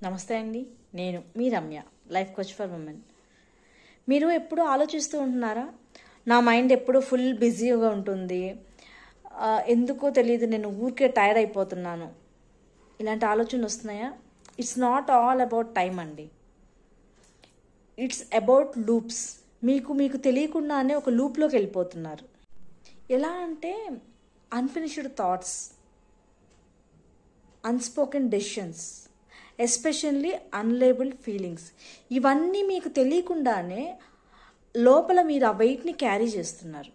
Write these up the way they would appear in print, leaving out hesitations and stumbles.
నమస్తే అండి. నేను మీ Ramya, life coach for women. మీరు ఎప్పుడు ఆలోచిస్తూ ఉంటున్నారా? నా మైండ్ ఎప్పుడు ఫుల్ బిజీగా ఉంటుంది, ఎందుకో తెలియదు, నేను ఊరికే టైర్డ్ అయిపోతున్నాను, ఇలాంటి ఆలోచనలు వస్తున్నాయా? It's not all about time అండి, ఇట్స్ అబౌట్ లూప్స్. మీకు తెలియకుండానే ఒక లూప్లోకి వెళ్ళిపోతున్నారు. ఎలా అంటే unfinished thoughts, unspoken decisions, especially unlabelled feelings. ఇవన్నీ మీకు తెలియకుండానే లోపల మీరు ఆ వెయిట్ని క్యారీ చేస్తున్నారు.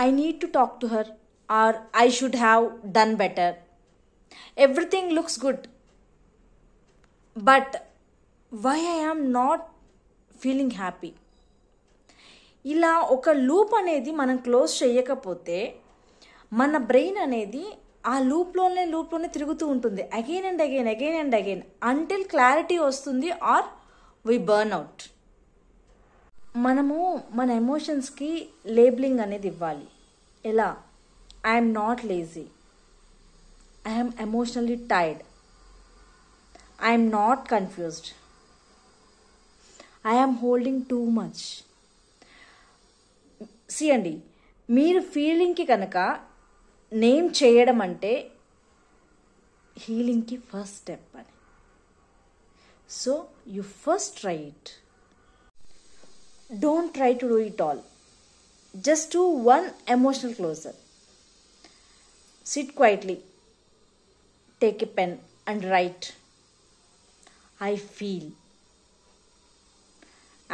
I need to talk to her, or I should have done better, everything looks good, but why I am not feeling happy. ఇలా ఒక లూప్ అనేది మనం క్లోజ్ చేయకపోతే మన బ్రెయిన్ అనేది ఆ లూప్లోనే తిరుగుతూ ఉంటుంది, again and again until clarity వస్తుంది ఆర్ వి బర్న్ అవుట్. మనము మన ఎమోషన్స్కి లేబులింగ్ అనేది ఇవ్వాలి. ఎలా? I'm not lazy, I'm emotionally tired, I'm not confused, I'm holding too much. See అండి, మీరు ఫీలింగ్కి కనుక నేమ్ చేయడం అంటే హీలింగ్కి ఫస్ట్ స్టెప్ అని. So you first try it. Don't try to do it all, just do one emotional closure. Sit quietly, take a pen and write I feel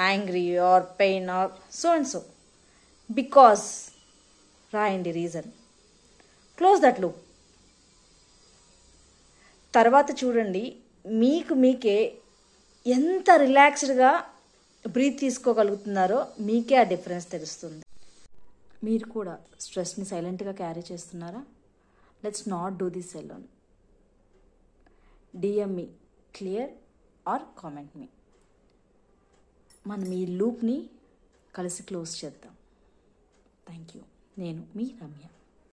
angry or pain or so and so, because రాయండి reason, close that loop. తర్వాత చూడండి, మీకే ఎంత రిలాక్స్డ్గా breath తీసుకోగలుగుతున్నారో మీకే ఆ difference తెలుస్తుంది. మీరు కూడా స్ట్రెస్ని సైలెంట్గా క్యారీ చేస్తున్నారా? Let's not do this alone. DM me clear or comment me. మనం ఈ లూప్ని కలిసి క్లోజ్ చేద్దాం. Thank you. నేను మీ రమ్య.